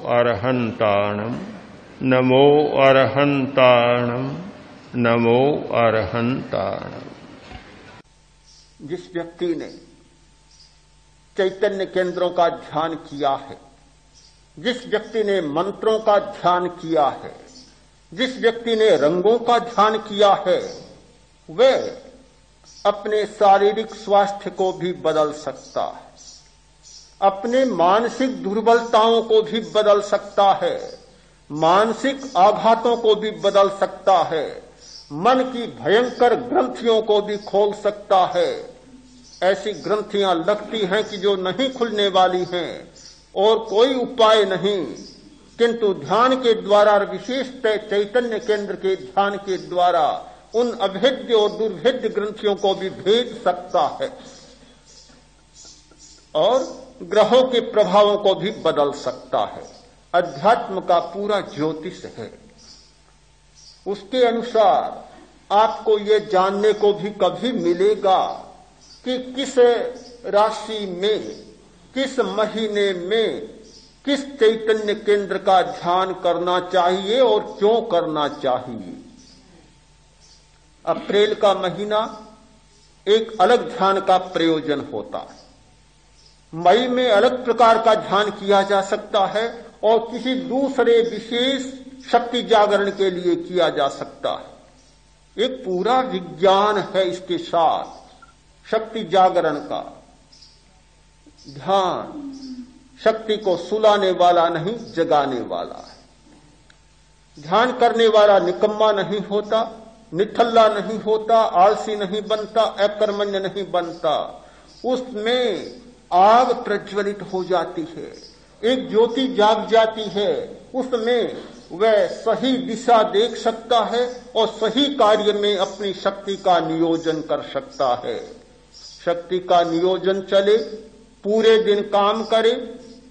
अरहन्ताणम् नमो अरहन्ताणम् नमो अरहन्ताणम्। जिस व्यक्ति ने चैतन्य केंद्रों का ध्यान किया है, जिस व्यक्ति ने मंत्रों का ध्यान किया है, जिस व्यक्ति ने रंगों का ध्यान किया है, वह अपने शारीरिक स्वास्थ्य को भी बदल सकता है, अपने मानसिक दुर्बलताओं को भी बदल सकता है, मानसिक आघातों को भी बदल सकता है, मन की भयंकर ग्रंथियों को भी खोल सकता है। ऐसी ग्रंथियां लगती हैं कि जो नहीं खुलने वाली हैं और कोई उपाय नहीं, किंतु ध्यान के द्वारा, विशेषतः चैतन्य केंद्र के ध्यान के द्वारा उन अभेद्य और दुर्भेद्य ग्रंथियों को भी भेद सकता है और ग्रहों के प्रभावों को भी बदल सकता है। अध्यात्म का पूरा ज्योतिष है। उसके अनुसार आपको ये जानने को भी कभी मिलेगा कि किस राशि में, किस महीने में, किस चैतन्य केंद्र का ध्यान करना चाहिए और क्यों करना चाहिए। अप्रैल का महीना एक अलग ध्यान का प्रयोजन होता है। मई में अलग प्रकार का ध्यान किया जा सकता है और किसी दूसरे विशेष शक्ति जागरण के लिए किया जा सकता है। एक पूरा विज्ञान है इसके साथ। शक्ति जागरण का ध्यान शक्ति को सुलाने वाला नहीं, जगाने वाला है। ध्यान करने वाला निकम्मा नहीं होता, निठल्ला नहीं होता, आलसी नहीं बनता, अकर्मण्य नहीं बनता। उसमें आग प्रज्वलित हो जाती है, एक ज्योति जाग जाती है। उसमें वह सही दिशा देख सकता है और सही कार्य में अपनी शक्ति का नियोजन कर सकता है। शक्ति का नियोजन चले, पूरे दिन काम करे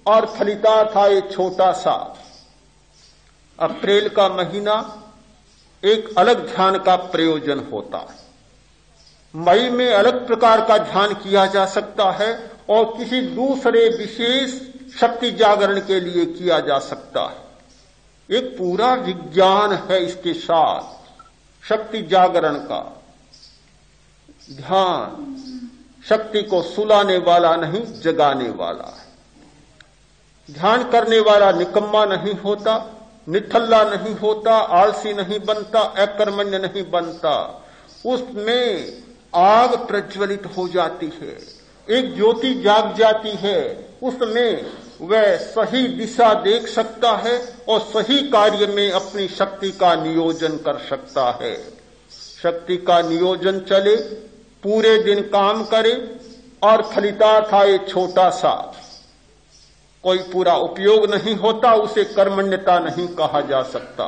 और फलितार्थ आए छोटा सा। अप्रैल का महीना एक अलग ध्यान का प्रयोजन होता है। मई में अलग प्रकार का ध्यान किया जा सकता है और किसी दूसरे विशेष शक्ति जागरण के लिए किया जा सकता है। एक पूरा विज्ञान है इसके साथ। शक्ति जागरण का ध्यान शक्ति को सुलाने वाला नहीं, जगाने वाला है। ध्यान करने वाला निकम्मा नहीं होता, निठल्ला नहीं होता, आलसी नहीं बनता, अकर्मण्य नहीं बनता। उसमें आग प्रज्वलित हो जाती है, एक ज्योति जाग जाती है। उसमें वह सही दिशा देख सकता है और सही कार्य में अपनी शक्ति का नियोजन कर सकता है। शक्ति का नियोजन चले, पूरे दिन काम करे और फलितार्थ आए छोटा सा। कोई पूरा उपयोग नहीं होता, उसे कर्मण्यता नहीं कहा जा सकता।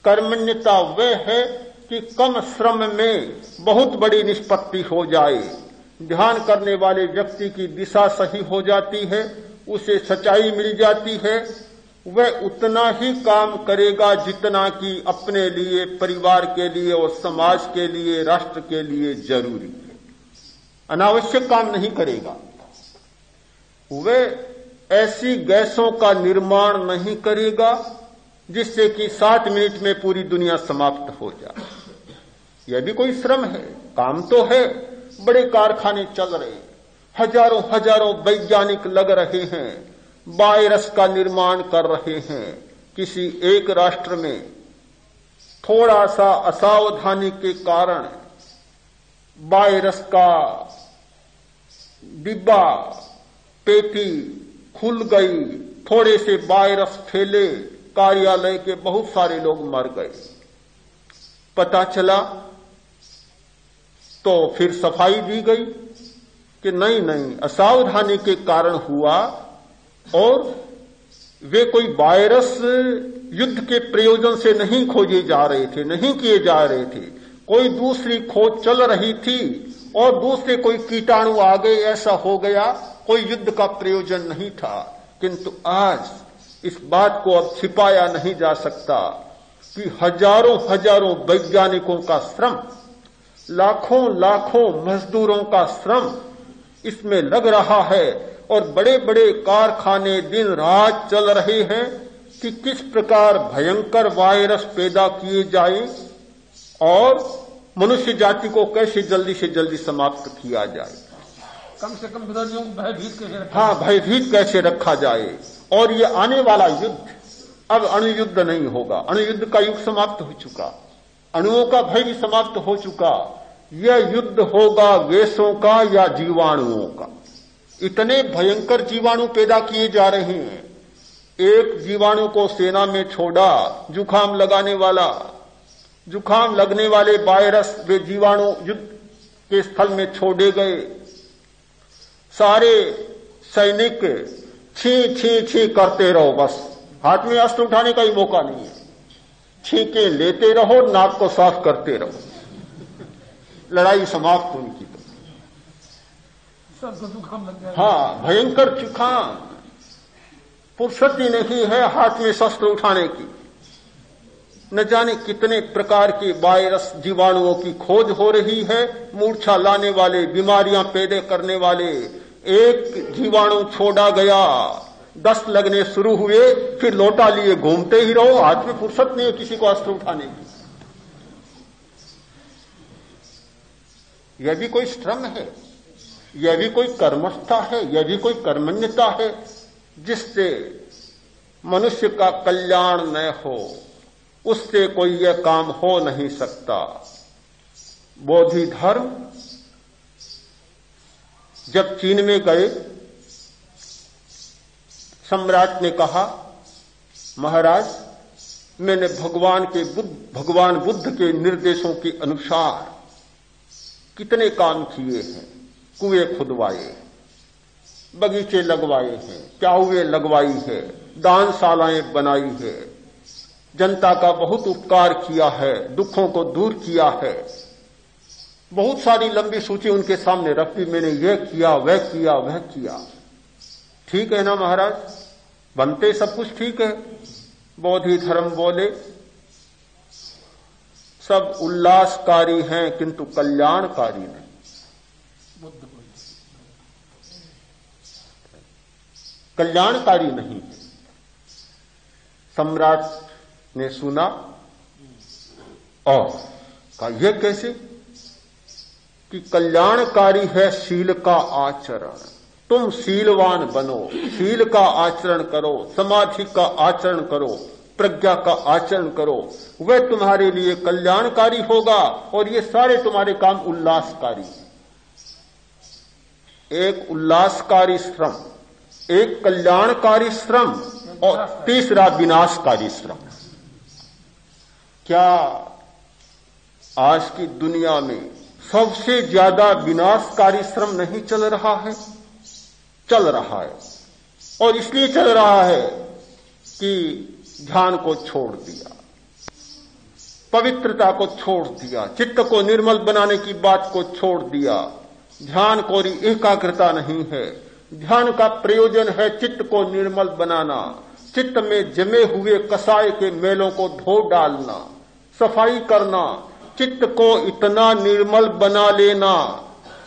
कर्मण्यता वह है कि कम श्रम में बहुत बड़ी निष्पत्ति हो जाए। ध्यान करने वाले व्यक्ति की दिशा सही हो जाती है, उसे सच्चाई मिल जाती है। वह उतना ही काम करेगा जितना कि अपने लिए, परिवार के लिए और समाज के लिए, राष्ट्र के लिए जरूरी है। अनावश्यक काम नहीं करेगा। वह ऐसी गैसों का निर्माण नहीं करेगा जिससे कि 7 मिनट में पूरी दुनिया समाप्त हो जाए। यह भी कोई श्रम है, काम तो है। बड़े कारखाने चल रहे हैं, हजारों हजारों वैज्ञानिक लग रहे हैं, वायरस का निर्माण कर रहे हैं। किसी एक राष्ट्र में थोड़ा सा असावधानी के कारण वायरस का डिब्बा, पेटी खुल गई, थोड़े से वायरस फैले, कार्यालय के बहुत सारे लोग मर गए। पता चला तो फिर सफाई दी गई कि नहीं, असावधानी के कारण हुआ और वे कोई वायरस युद्ध के प्रयोजन से नहीं खोजे जा रहे थे, नहीं किए जा रहे थे। कोई दूसरी खोज चल रही थी और दूसरे कोई कीटाणु आ गए, ऐसा हो गया। कोई युद्ध का प्रयोजन नहीं था। किंतु आज इस बात को अब छिपाया नहीं जा सकता कि हजारों हजारों वैज्ञानिकों का श्रम, लाखों लाखों मजदूरों का श्रम इसमें लग रहा है और बड़े बड़े कारखाने दिन रात चल रहे हैं। कि किस प्रकार भयंकर वायरस पैदा किए जाए और मनुष्य जाति को कैसे जल्दी से जल्दी समाप्त किया जाए, कम से कम विरोधियों को भयभीत कैसे रखा भयभीत कैसे रखा जाए। और ये आने वाला युद्ध अब अणुयुद्ध नहीं होगा, अणुयुद्ध का युग समाप्त हो चुका, अणुओं का भय भी समाप्त हो चुका। यह युद्ध होगा गैसों का या जीवाणुओं का। इतने भयंकर जीवाणु पैदा किए जा रहे हैं। एक जीवाणु को सेना में छोड़ा, जुकाम लगाने वाला, जुकाम लगने वाले वायरस वे जीवाणु युद्ध के स्थल में छोड़े गए। सारे सैनिक छी छी छी करते रहो, बस हाथ में अस्त्र उठाने का ही मौका नहीं है। छींके लेते रहो, नाक को साफ करते रहो, लड़ाई समाप्त उनकी तो। सबको जुकाम लग गया। हाँ, भयंकर जुकाम, फुर्सत ही नहीं है हाथ में शस्त्र उठाने की। न जाने कितने प्रकार के वायरस जीवाणुओं की खोज हो रही है, मूर्छा लाने वाले, बीमारियां पैदा करने वाले। एक जीवाणु छोड़ा गया, 10 लगने शुरू हुए, फिर लोटा लिए घूमते ही रहो, हाथ में फुर्सत नहीं है किसी को अस्त्र उठाने की। यह भी कोई श्रम है, यह भी कोई कर्मठता है, यह भी कोई कर्मण्यता है जिससे मनुष्य का कल्याण न हो, उससे कोई यह काम हो नहीं सकता। बोधि धर्म जब चीन में गए, सम्राट ने कहा, महाराज मैंने भगवान बुद्ध के निर्देशों के अनुसार कितने काम किए हैं। कुएं खुदवाए, बगीचे लगवाए हैं, प्याऊए लगवाई है, दानशालाएं बनाई है, जनता का बहुत उपकार किया है, दुखों को दूर किया है। बहुत सारी लंबी सूची उनके सामने रख दी, मैंने यह किया, वह किया, वह किया। ठीक है ना महाराज, बनते सब कुछ ठीक है। बोधि धर्म बोले सब उल्लासकारी हैं किंतु कल्याणकारी नहीं। कल्याणकारी नहीं है। सम्राट ने सुना और कहा, यह कैसे कि कल्याणकारी है शील का आचरण। तुम शीलवान बनो, शील का आचरण करो, समाधि का आचरण करो, प्रज्ञा का आचरण करो, वह तुम्हारे लिए कल्याणकारी होगा और ये सारे तुम्हारे काम उल्लासकारी। एक उल्लासकारी श्रम, एक कल्याणकारी श्रम और तीसरा विनाशकारी श्रम। क्या आज की दुनिया में सबसे ज्यादा विनाशकारी श्रम नहीं चल रहा है? चल रहा है, और इसलिए चल रहा है कि ध्यान को छोड़ दिया, पवित्रता को छोड़ दिया, चित्त को निर्मल बनाने की बात को छोड़ दिया। ध्यान कोरी एकाग्रता नहीं है। ध्यान का प्रयोजन है चित्त को निर्मल बनाना, चित्त में जमे हुए कसाय के मेलों को धो डालना, सफाई करना, चित्त को इतना निर्मल बना लेना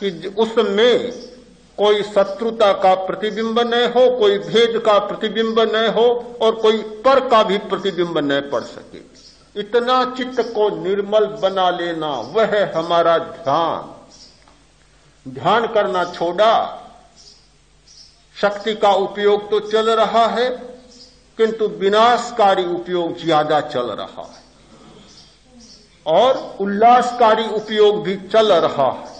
कि उसमें कोई शत्रुता का प्रतिबिंब न हो, कोई भेद का प्रतिबिंब न हो और कोई पर का भी प्रतिबिंब न पड़ सके। इतना चित्त को निर्मल बना लेना, वह है हमारा ध्यान। ध्यान करना छोड़ा, शक्ति का उपयोग तो चल रहा है किंतु विनाशकारी उपयोग ज्यादा चल रहा है और उल्लासकारी उपयोग भी चल रहा है।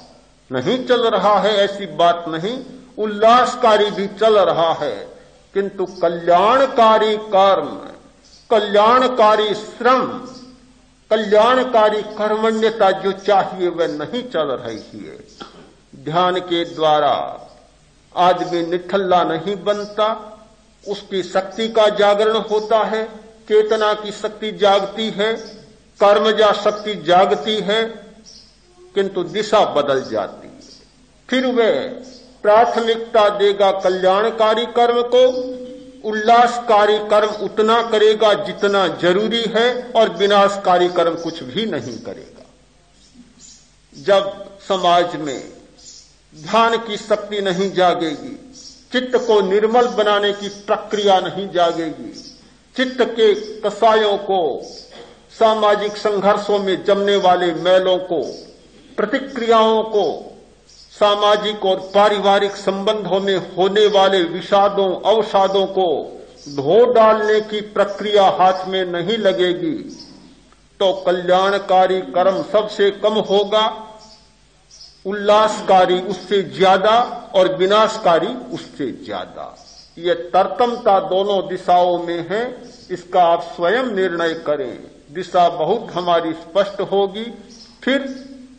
नहीं चल रहा है ऐसी बात नहीं, उल्लासकारी भी चल रहा है किंतु कल्याणकारी कर्म, कल्याणकारी श्रम, कल्याणकारी कर्मण्यता जो चाहिए वह नहीं चल रही है। ध्यान के द्वारा आदमी निठल्ला नहीं बनता, उसकी शक्ति का जागरण होता है, चेतना की शक्ति जागती है, कर्मजा शक्ति जागती है किंतु दिशा बदल जाती है। फिर वह प्राथमिकता देगा कल्याणकारी कर्म को, उल्लासकारी कर्म उतना करेगा जितना जरूरी है और विनाशकारी कर्म कुछ भी नहीं करेगा। जब समाज में ध्यान की शक्ति नहीं जागेगी, चित्त को निर्मल बनाने की प्रक्रिया नहीं जागेगी, चित्त के कसायों को, सामाजिक संघर्षों में जमने वाले मैलों को, प्रतिक्रियाओं को, सामाजिक और पारिवारिक संबंधों में होने वाले विषादों अवसादों को धो डालने की प्रक्रिया हाथ में नहीं लगेगी तो कल्याणकारी कर्म सबसे कम होगा, उल्लासकारी उससे ज्यादा और विनाशकारी उससे ज्यादा। ये तरतमता दोनों दिशाओं में है, इसका आप स्वयं निर्णय करें। दिशा बहुत हमारी स्पष्ट होगी। फिर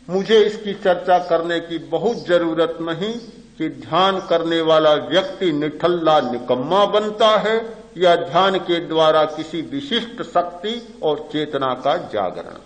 मुझे इसकी चर्चा करने की बहुत जरूरत नहीं कि ध्यान करने वाला व्यक्ति निठल्ला निकम्मा बनता है या ध्यान के द्वारा किसी विशिष्ट शक्ति और चेतना का जागरण।